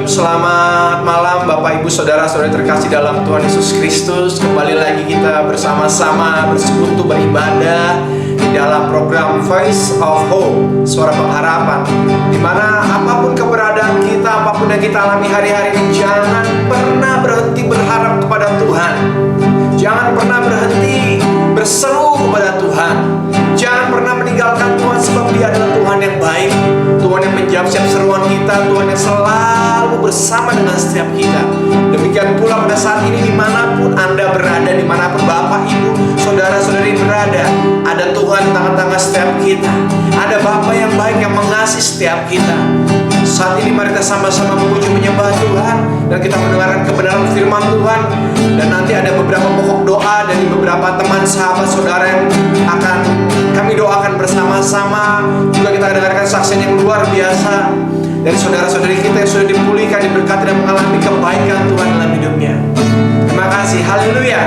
Shalom, selamat malam Bapak Ibu Saudara-saudari terkasih dalam Tuhan Yesus Kristus. Kembali lagi kita bersama-sama bersekutu beribadah di dalam program Voice of Hope, Suara Pengharapan. Dimana apapun keberadaan kita, apapun yang kita alami hari-hari ini, jangan pernah berhenti berharap kepada Tuhan. Jangan pernah berhenti berseru kepada Tuhan. Jangan pernah meninggalkan Tuhan, sebab Dia adalah Tuhan yang baik, Tuhan yang menjawab setiap seruan kita, Tuhan yang selalu bersama dengan setiap kita. Demikian pula pada saat ini, dimanapun Anda berada, dimanapun Bapak, Ibu, Saudara-saudari berada, ada Tuhan di tengah-tengah setiap kita. Ada Bapa yang baik yang mengasihi setiap kita. Saat ini mari kita sama-sama memuji menyembah Tuhan, dan kita mendengarkan kebenaran firman Tuhan. Dan nanti ada beberapa pokok doa dari beberapa teman, sahabat, saudara yang akan kami doakan bersama-sama. Juga kita dengarkan saksian yang luar biasa dari saudara-saudari kita yang sudah dipulihkan, diberkati, dan mengalami kebaikan Tuhan dalam hidupnya. Terima kasih, haleluya.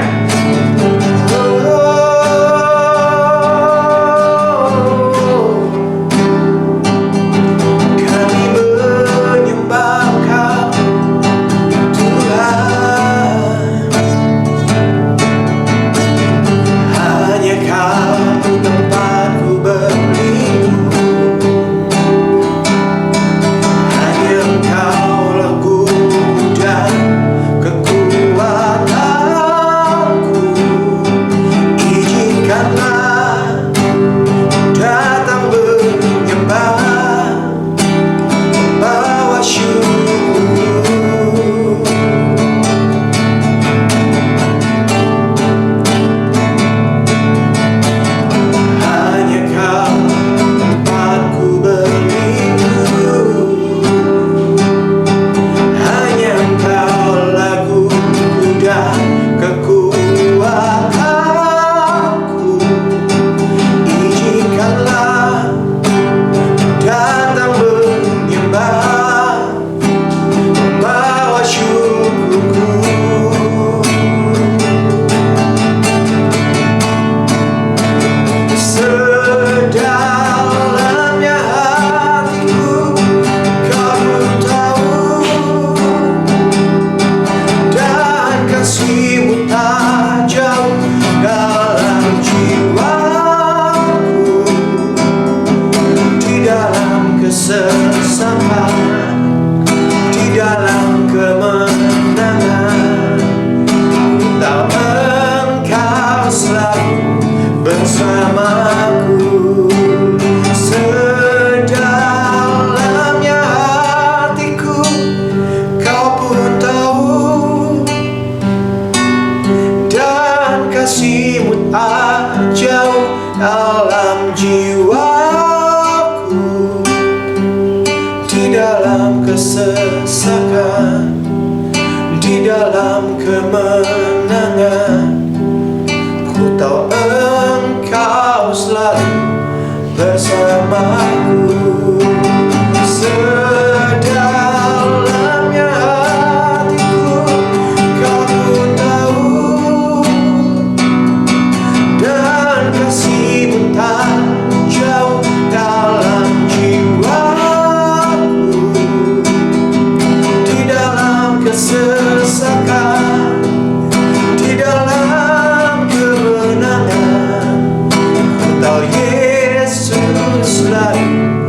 Yesus lari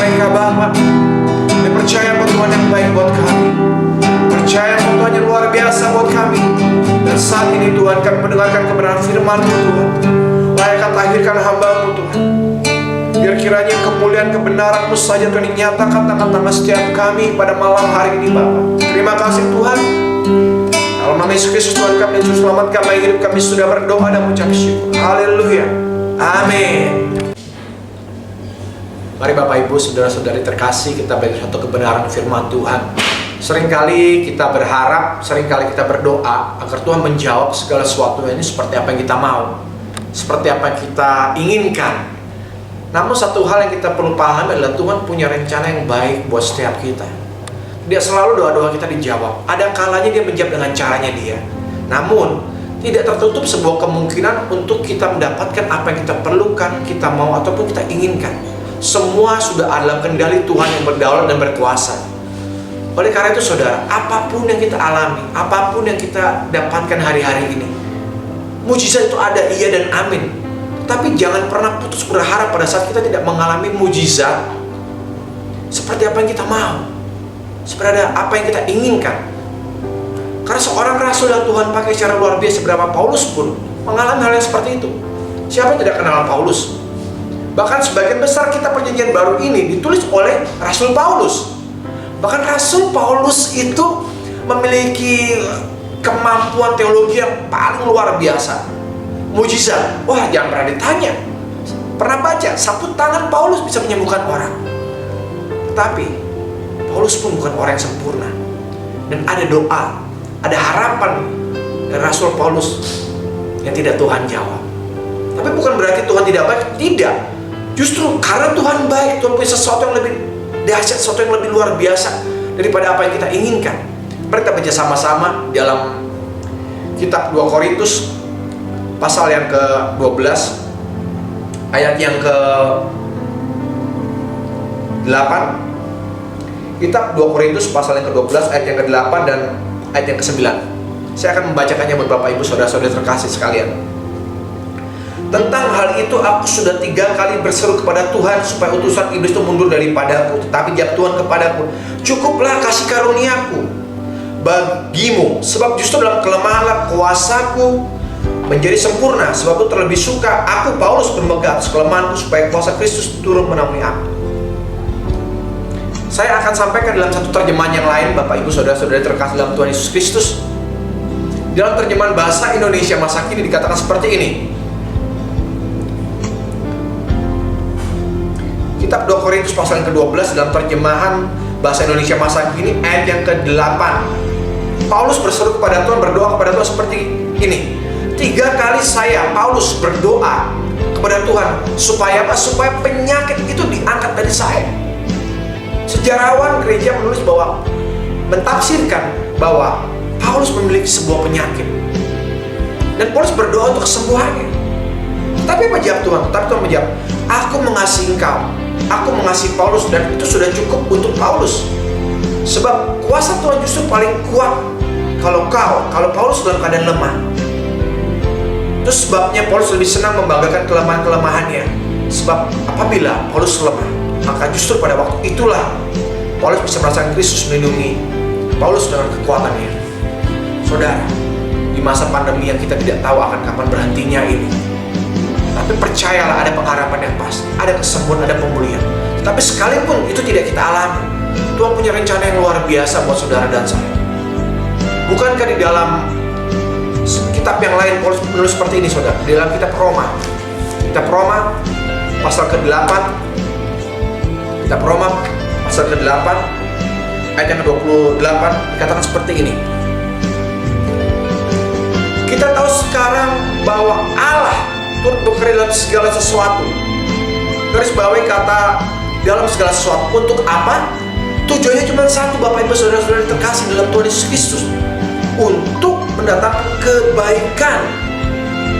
baik Bapa. Kami percaya bahwa Tuhan yang baik buat kami, percaya bahwa Tuhan yang luar biasa buat kami. Dan saat ini Tuhan, kami mendengarkan kebenaran firman-Mu Tuhan. Layak lahirkan hamba-Mu Tuhan. Biar kiranya kemuliaan kebenaran-Mu saja Tuhan dinyatakan tengah-tengah setiap kami pada malam hari ini Bapa. Terima kasih Tuhan. Dalam nama Yesus Kristus Tuhan kami dan Juru Selamat kami, hidup kami sudah berdoa dan mengucap syukur. Haleluya. Amin. Mari Bapak Ibu, saudara-saudari terkasih, kita belajar satu kebenaran firman Tuhan. Seringkali kita berharap, seringkali kita berdoa agar Tuhan menjawab segala sesuatu ini seperti apa yang kita mau, seperti apa yang kita inginkan. Namun satu hal yang kita perlu pahami adalah Tuhan punya rencana yang baik buat setiap kita. Tidak selalu doa-doa kita dijawab. Ada kalanya Dia menjawab dengan caranya Dia. Namun tidak tertutup sebuah kemungkinan untuk kita mendapatkan apa yang kita perlukan, kita mau ataupun kita inginkan. Semua sudah dalam kendali Tuhan yang berdaulat dan berkuasa. Oleh karena itu saudara, apapun yang kita alami, apapun yang kita dapatkan hari-hari ini, mujizat itu ada, iya dan amin. Tapi jangan pernah putus berharap pada saat kita tidak mengalami mujizat seperti apa yang kita mau, seperti apa yang kita inginkan. Karena seorang rasul yang Tuhan pakai secara luar biasa, berapa Paulus pun mengalami hal yang seperti itu. Siapa yang tidak kenal Paulus? Bahkan sebagian besar kitab Perjanjian Baru ini ditulis oleh Rasul Paulus. Bahkan Rasul Paulus itu memiliki kemampuan teologi yang paling luar biasa. Mujizat, wah jangan pernah ditanya. Pernah baca, sapu tangan Paulus bisa menyembuhkan orang. Tetapi Paulus pun bukan orang yang sempurna. Dan ada doa, ada harapan dari Rasul Paulus yang tidak Tuhan jawab. Tapi bukan berarti Tuhan tidak baik, tidak. Justru karena Tuhan baik, Tuhan punya sesuatu yang lebih dahsyat, sesuatu yang lebih luar biasa daripada apa yang kita inginkan. Mari kita baca sama-sama dalam kitab 2 Korintus pasal yang ke-12 ayat yang ke-8. Kitab 2 Korintus pasal yang ke-12 ayat yang ke-8 dan ayat yang ke-9. Saya akan membacakannya buat Bapak Ibu saudara-saudara terkasih sekalian. Tentang hal itu aku sudah 3 kali berseru kepada Tuhan supaya utusan iblis itu mundur daripadaku. Tetapi jawab Tuhan kepadaku, cukuplah kasih karuniaku bagimu, sebab justru dalam kelemahanlah kuasaku menjadi sempurna. Sebab itu terlebih suka aku Paulus bermegah atas kelemahanku, supaya kuasa Kristus turun menaungi aku. Saya akan sampaikan dalam satu terjemahan yang lain, Bapak Ibu saudara-saudara terkasih dalam Tuhan Yesus Kristus. Dalam terjemahan bahasa Indonesia masa kini dikatakan seperti ini. Kitab 2 Korintus pasal yang ke-12 dalam terjemahan bahasa Indonesia masa kini ayat yang ke-8. Paulus berseru kepada Tuhan, berdoa kepada Tuhan seperti ini. 3 kali saya Paulus berdoa kepada Tuhan supaya apa? Supaya penyakit itu diangkat dari saya. Sejarawan gereja menulis bahwa, mentafsirkan bahwa Paulus memiliki sebuah penyakit dan Paulus berdoa untuk kesembuhannya. Tapi apa jawab Tuhan? Tapi Tuhan menjawab, aku mengasihi engkau, aku mengasihi Paulus, dan itu sudah cukup untuk Paulus. Sebab kuasa Tuhan justru paling kuat kalau Paulus dalam keadaan lemah. Itu sebabnya Paulus lebih senang membanggakan kelemahan-kelemahannya. Sebab apabila Paulus lemah, maka justru pada waktu itulah Paulus bisa merasakan Kristus melindungi Paulus dengan kekuatannya. Saudara, di masa pandemi yang kita tidak tahu akan kapan berhentinya ini, tapi percayalah ada pengharapan yang pasti, ada kesembuhan, ada pemulihan. Tapi sekalipun itu tidak kita alami, Tuhan punya rencana yang luar biasa buat saudara dan saya. Bukankah di dalam kitab yang lain Paulus menulis seperti ini saudara? Di dalam kitab Roma pasal ke-8, kitab Roma pasal ke-8 ayat yang ke-28 dikatakan seperti ini. Kita tahu sekarang bahwa Allah turut bekerja dalam segala sesuatu. Garis bawahi kata dalam segala sesuatu. Untuk apa? Tujuannya cuma satu, Bapak Ibu saudara-saudara terkasih dalam Tuhan Yesus Kristus. Untuk mendatangkan kebaikan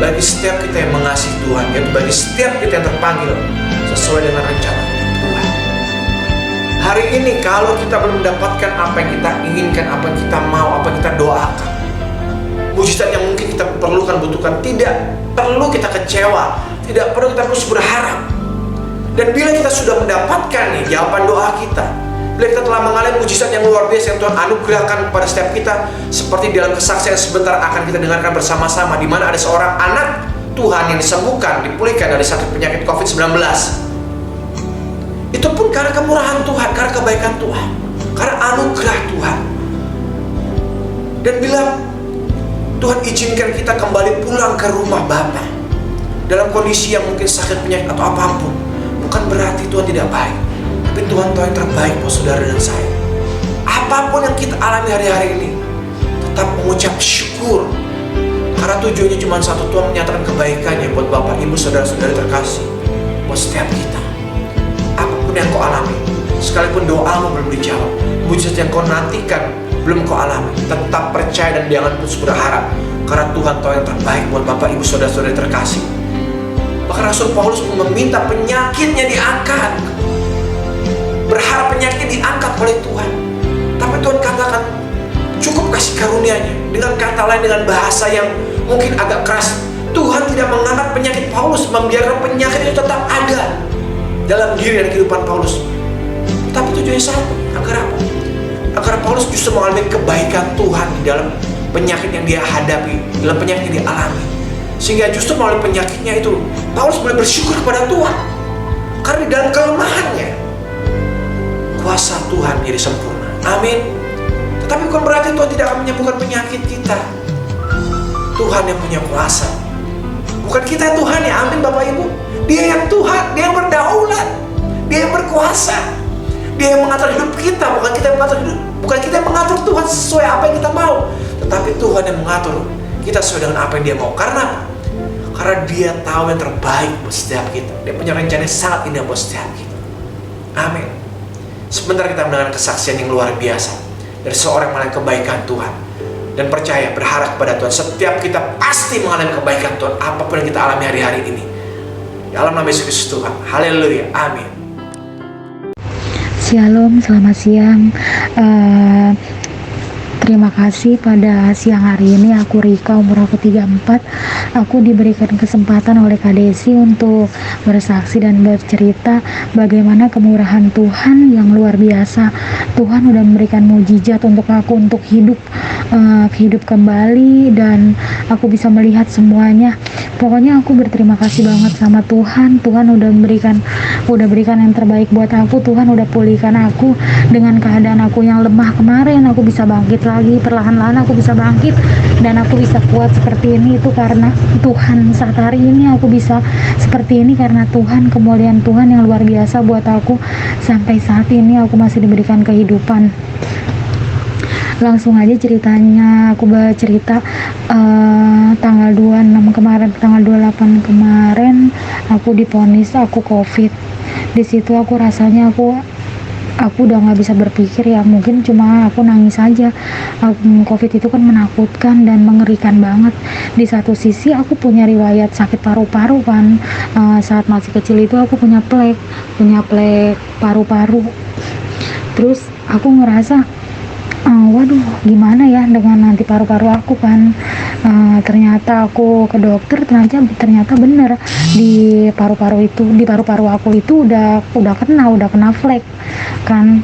bagi setiap kita yang mengasihi Tuhan, yaitu bagi setiap kita yang terpanggil sesuai dengan rencana Tuhan. Hari ini kalau kita belum mendapatkan apa yang kita inginkan, apa yang kita mau, apa yang kita doakan, mujizat yang mungkin kita perlukan, butuhkan, tidak perlu kita kecewa, tidak perlu kita terus berharap. Dan bila kita sudah mendapatkan nih jawaban doa kita, bila kita telah mengalami mujizat yang luar biasa yang Tuhan anugerahkan kepada setiap kita, seperti dalam kesaksian sebentar akan kita dengarkan bersama-sama, di mana ada seorang anak Tuhan yang disembuhkan, dipulihkan dari sakit penyakit COVID-19. Itu pun karena kemurahan Tuhan, karena kebaikan Tuhan, karena anugerah Tuhan. Dan bila Tuhan izinkan kita kembali pulang ke rumah Bapa dalam kondisi yang mungkin sakit penyakit atau apapun, bukan berarti Tuhan tidak baik, tapi Tuhan tahu yang terbaik buat saudara dan saya. Apapun yang kita alami hari-hari ini, tetap mengucap syukur, karena tujuannya cuma satu, Tuhan menyatakan kebaikannya buat Bapak, Ibu, saudara-saudara terkasih, buat setiap kita. Apapun yang kau alami, sekalipun doamu belum dijawab, mujizat yang kau nantikan belum kau alami, tetap percaya dan jangan putus berharap, karena Tuhan tahu yang terbaik buat Bapak, Ibu, saudara-saudara terkasih. Bahkan Rasul Paulus pun meminta penyakitnya diangkat, berharap penyakit diangkat oleh Tuhan. Tapi Tuhan katakan cukup kasih karunia-Nya. Dengan kata lain, dengan bahasa yang mungkin agak keras, Tuhan tidak mengangkat penyakit Paulus, membiarkan penyakit itu tetap ada dalam diri dan kehidupan Paulus. Tapi tujuannya satu, agar apa? Agar Paulus justru mengalami kebaikan Tuhan di dalam penyakit yang dia hadapi, dalam penyakit yang dia alami. Sehingga justru melalui penyakitnya itu, Paulus boleh bersyukur kepada Tuhan, karena di dalam kelemahannya kuasa Tuhan menjadi sempurna. Amin. Tetapi bukan berarti Tuhan tidak akan menyembuhkan penyakit kita. Tuhan yang punya kuasa, bukan kita Tuhan ya. Amin Bapak Ibu. Dia yang Tuhan, Dia yang berdaulat, Dia yang berkuasa, Dia yang mengatur hidup kita, bukan kita yang mengatur hidup, bukan kita yang mengatur Tuhan sesuai apa yang kita mau, tetapi Tuhan yang mengatur kita sesuai dengan apa yang Dia mau. Karena apa? Karena Dia tahu yang terbaik buat setiap kita. Dia punya rencana yang sangat indah buat setiap kita. Amin. Sebentar kita mendengar kesaksian yang luar biasa dari seorang yang mengalami kebaikan Tuhan, dan percaya, berharap kepada Tuhan. Setiap kita pasti mengalami kebaikan Tuhan, apapun yang kita alami hari-hari ini. Dalam nama Yesus Kristus Tuhan. Haleluya. Amin. Shalom, selamat siang. Terima kasih pada siang hari ini aku Rika, umur aku 34. Aku diberikan kesempatan oleh Kak Desi untuk bersaksi dan bercerita bagaimana kemurahan Tuhan yang luar biasa. Tuhan udah memberikan mujizat untuk aku untuk hidup kembali, dan aku bisa melihat semuanya. Pokoknya aku berterima kasih banget sama Tuhan. Tuhan udah berikan yang terbaik buat aku. Tuhan udah pulihkan aku dengan keadaan aku yang lemah kemarin. Aku bisa bangkit lagi, perlahan-lahan aku bisa bangkit, dan aku bisa kuat seperti ini. Itu karena Tuhan. Saat hari ini aku bisa seperti ini karena Tuhan, kemuliaan Tuhan yang luar biasa buat aku. Sampai saat ini aku masih diberikan kehidupan. Langsung aja ceritanya, aku bercerita tanggal 26 kemarin, tanggal 28 kemarin aku divonis aku COVID. Di situ aku rasanya aku udah nggak bisa berpikir ya, mungkin cuma aku nangis aja. COVID itu kan menakutkan dan mengerikan banget. Di satu sisi aku punya riwayat sakit paru-paru kan, saat masih kecil itu aku punya plek paru-paru. Terus aku ngerasa waduh gimana ya dengan nanti paru-paru aku kan. Ternyata aku ke dokter, ternyata bener di paru-paru aku itu udah kena flek kan.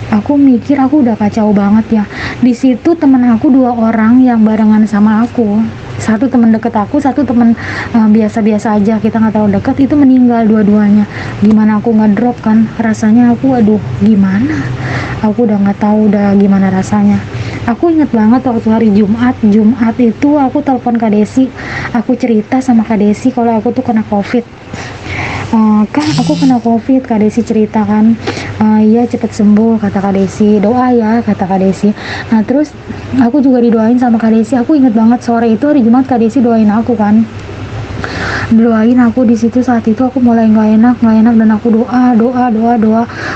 Aku mikir aku udah kacau banget ya. Di situ temen aku 2 orang yang barengan sama aku, satu teman deket aku, satu teman biasa-biasa aja, kita nggak terlalu deket, itu meninggal dua-duanya. Gimana aku ngedrop kan, rasanya aku aduh gimana, aku udah nggak tahu udah gimana rasanya. Aku inget banget waktu hari Jumat itu aku telepon Kak Desi, aku cerita sama Kak Desi kalau aku tuh kena COVID. Kak, aku kena COVID. Kak Desi cerita kan, iya cepet sembuh kata Kak Desi, doa ya kata Kak Desi. Nah terus aku juga didoain sama Kak Desi. Aku inget banget sore itu hari Jumat Kak Desi doain aku kan, doain aku. Di situ saat itu aku mulai nggak enak dan aku doa.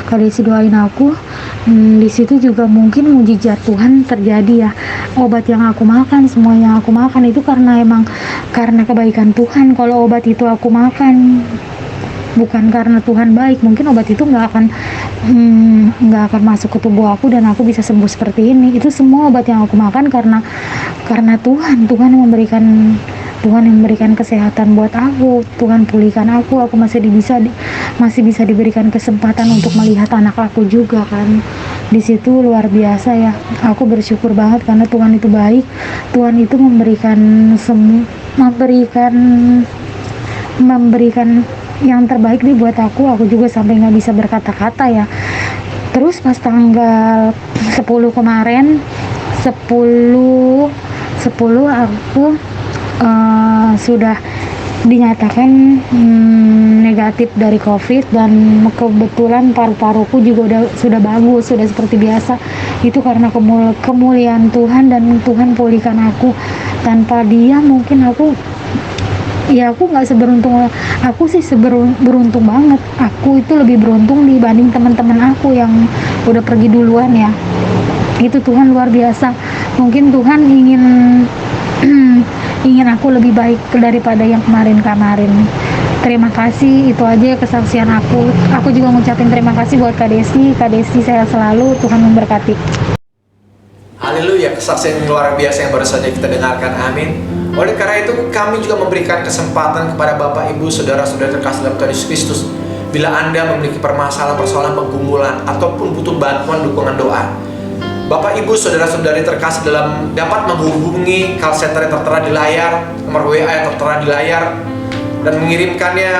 Kak Desi doain aku. Di situ juga mungkin mujizat Tuhan terjadi ya. Obat yang aku makan, semua yang aku makan itu karena kebaikan Tuhan. Kalau obat itu aku makan bukan karena Tuhan baik, mungkin obat itu nggak akan masuk ke tubuh aku dan aku bisa sembuh seperti ini. Itu semua obat yang aku makan karena Tuhan yang memberikan Tuhan yang memberikan kesehatan buat aku, Tuhan pulihkan aku masih bisa diberikan kesempatan untuk melihat anak aku juga kan. Di situ luar biasa ya, aku bersyukur banget karena Tuhan itu baik. Tuhan itu memberikan yang terbaik nih buat aku juga sampai nggak bisa berkata-kata ya. Terus pas tanggal 10 kemarin, 10 aku sudah dinyatakan negatif dari COVID, dan kebetulan paru-paruku juga sudah bagus, sudah seperti biasa. Itu karena kemuliaan Tuhan, dan Tuhan pulihkan aku. Tanpa Dia mungkin aku nggak seberuntung. Aku sih beruntung banget. Aku itu lebih beruntung dibanding teman-teman aku yang udah pergi duluan ya. Itu Tuhan luar biasa. Mungkin Tuhan ingin aku lebih baik daripada yang kemarin-kemarin. Terima kasih, itu aja kesaksian aku. Aku juga ngucapin terima kasih buat Kak Desi. Kak Desi sehat selalu, Tuhan memberkati. Haleluya, kesaksian luar biasa yang baru saja kita dengarkan, amin. Oleh karena itu kami juga memberikan kesempatan kepada Bapak, Ibu, Saudara-saudara terkasih dalam Tuhan Yesus Kristus. Bila Anda memiliki permasalahan pergumulan ataupun butuh bantuan dukungan doa, Bapak, Ibu, Saudara-saudari terkasih dapat menghubungi call center yang tertera di layar, nomor WA yang tertera di layar, dan mengirimkannya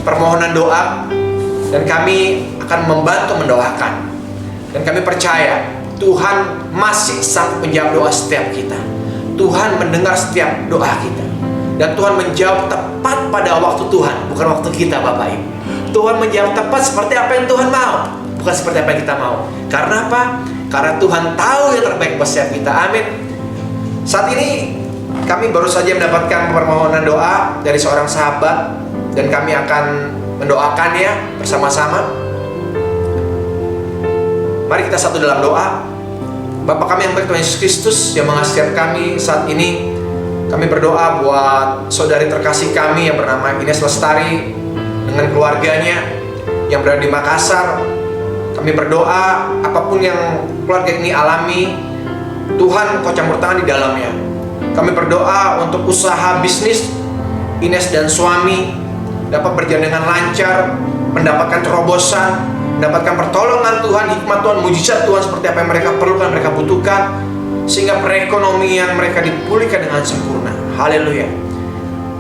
permohonan doa, dan kami akan membantu mendoakan. Dan kami percaya Tuhan masih sanggup menjawab doa setiap kita. Tuhan mendengar setiap doa kita, dan Tuhan menjawab tepat pada waktu Tuhan, bukan waktu kita, Bapak Ibu. Tuhan menjawab tepat seperti apa yang Tuhan mau, bukan seperti apa yang kita mau. Karena apa? Karena Tuhan tahu yang terbaik buat setiap kita. Amin. Saat ini kami baru saja mendapatkan permohonan doa dari seorang sahabat, dan kami akan mendoakannya bersama-sama. Mari kita satu dalam doa. Bapa kami yang baik, Tuhan Yesus Kristus yang mengasihi kami, saat ini kami berdoa buat saudari terkasih kami yang bernama Ines Lestari dengan keluarganya yang berada di Makassar. Kami berdoa apapun yang keluarga ini alami, Tuhan Kau campur tangan di dalamnya. Kami berdoa untuk usaha bisnis Ines dan suami dapat berjalan dengan lancar, mendapatkan terobosan, mendapatkan pertolongan Tuhan, hikmat Tuhan, mujizat Tuhan seperti apa yang mereka perlukan, mereka butuhkan, sehingga perekonomian mereka dipulihkan dengan sempurna. Haleluya.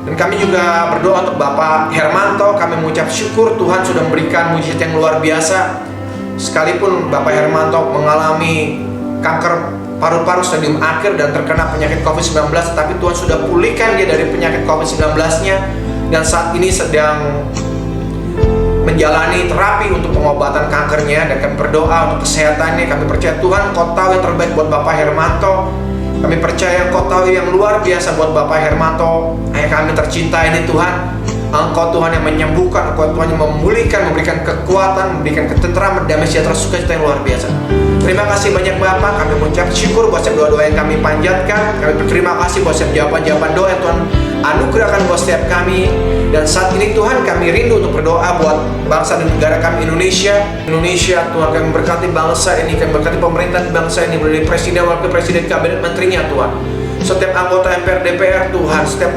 Dan kami juga berdoa untuk Bapak Hermanto. Kami mengucap syukur Tuhan sudah memberikan mujizat yang luar biasa. Sekalipun Bapak Hermanto mengalami kanker paru-paru stadium akhir dan terkena penyakit COVID-19, tapi Tuhan sudah pulihkan dia dari penyakit COVID-19-nya, dan saat ini sedang menjalani terapi untuk pengobatan kankernya. Dan kami berdoa untuk kesehatannya. Kami percaya Tuhan Kau tahu yang terbaik buat Bapak Hermanto. Kami percaya Kau tahu yang luar biasa buat Bapak Hermanto. Ayah kami tercinta ini Tuhan, Engkau Tuhan yang menyembuhkan, Engkau Tuhan yang memulihkan, memberikan kekuatan, memberikan ketentraman, damai sejahtera, sukacita yang luar biasa. Terima kasih banyak Bapak. Kami mengucap syukur buat setiap doa-doa yang kami panjatkan. Kami berterima kasih buat setiap jawaban-jawaban doa yang Tuhan anugerahkan buat setiap kami. Dan saat ini Tuhan kami rindu untuk berdoa buat bangsa dan negara kami Indonesia. Tuhan kami berkati bangsa ini, kami berkati pemerintahan bangsa ini, mulai presiden, wakil presiden, kabinet menterinya Tuhan, setiap anggota MPR, DPR Tuhan, setiap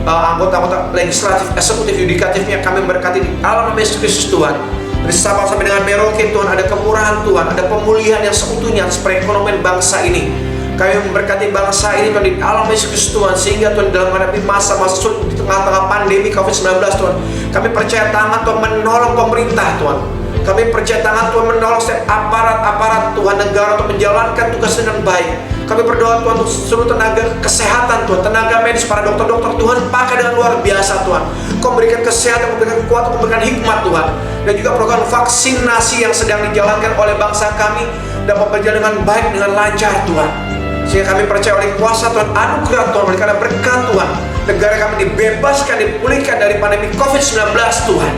anggota legislatif, eksekutif, yudikatifnya kami berkati di dalam nama Yesus Kristus Tuhan. Dari Sabang sampai dengan Merauke Tuhan, ada kemurahan Tuhan, ada pemulihan yang seutuhnya atas perekonomian bangsa ini. Kami memberkati bangsa ini Tuhan di dalam Yesus Kristus Tuhan, sehingga Tuhan dalam menghadapi masa-masa sulit di tengah-tengah pandemi COVID-19 Tuhan, kami percaya tangan Tuhan menolong pemerintah Tuhan. Kami percaya tangan Tuhan menolong setiap aparat-aparat Tuhan negara untuk menjalankan tugas dengan baik. Kami berdoa Tuhan untuk seluruh tenaga kesehatan Tuhan, tenaga medis, para dokter-dokter Tuhan, pakai dengan luar biasa Tuhan. Kau memberikan kesehatan, memberikan kekuatan, memberikan hikmat Tuhan. Dan juga program vaksinasi yang sedang dijalankan oleh bangsa kami dapat berjalan dengan baik, dengan lancar Tuhan. Sehingga kami percaya oleh kuasa Tuhan, anugerah Tuhan, oleh karena berkat Tuhan, negara kami dibebaskan, dipulihkan dari pandemi COVID-19 Tuhan.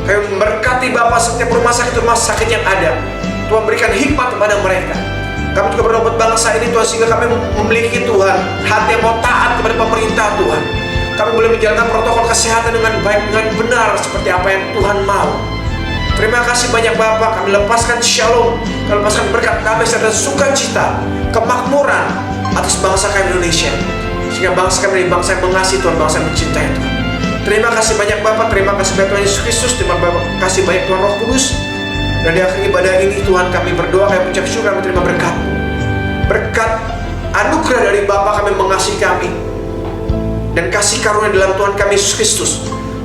Kami memberkati Bapak setiap rumah sakit yang ada. Tuhan berikan hikmat kepada mereka. Kami juga berdoa buat bangsa ini Tuhan, sehingga kami memiliki Tuhan hati yang mau taat kepada pemerintah Tuhan. Kami boleh menjalankan protokol kesehatan dengan baik, dengan benar, seperti apa yang Tuhan mau. Terima kasih banyak Bapak. Kami lepaskan shalom, kami lepaskan berkat damai serta sukacita, kemakmuran atas bangsa kami Indonesia. sehingga bangsa kami menjadi bangsa yang mengasihi Tuhan, bangsa yang mencintai Tuhan. Terima kasih banyak Bapak, terima kasih banyak Tuhan Yesus Kristus, terima kasih banyak Tuhan Roh Kudus. Dan di akhir ibadah ini Tuhan kami berdoa, kami ucap syukur, kami terima berkat. Berkat anugerah dari Bapa kami mengasihi kami, dan kasih karunia dalam Tuhan kami Yesus Kristus,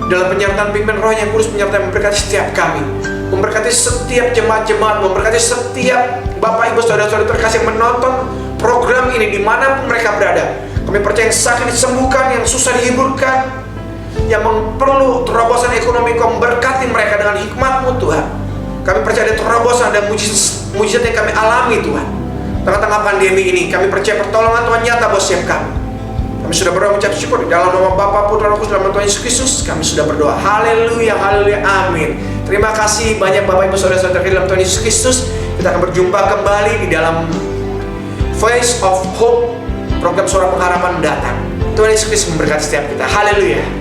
dalam penyertaan pimpin Roh yang Kudus menyertai memberkati setiap kami, memberkati setiap jemaat-jemaat, memberkati setiap Bapak Ibu saudara-saudara terkasih yang menonton program ini dimanapun mereka berada. Kami percaya yang sakit disembuhkan, yang susah dihiburkan, yang perlu terobosan ekonomi, Kau memberkati mereka dengan hikmat-Mu Tuhan. Kami percaya ada terobosan, ada mujizat yang kami alami Tuhan. Tengah-tengah pandemi ini kami percaya pertolongan Tuhan nyata buat setiap kami. Kami sudah berdoa mengucap syukur di dalam nama Bapa, Putra, Roh Kudus, dalam nama Tuhan Yesus Kristus. Kami sudah berdoa. Haleluya, haleluya, amin. Terima kasih banyak Bapak Ibu saudara-saudara dalam Tuhan Yesus Kristus. Kita akan berjumpa kembali di dalam Voice of Hope, program Suara Pengharapan mendatang. Tuhan Yesus Kristus memberkati setiap kita. Haleluya.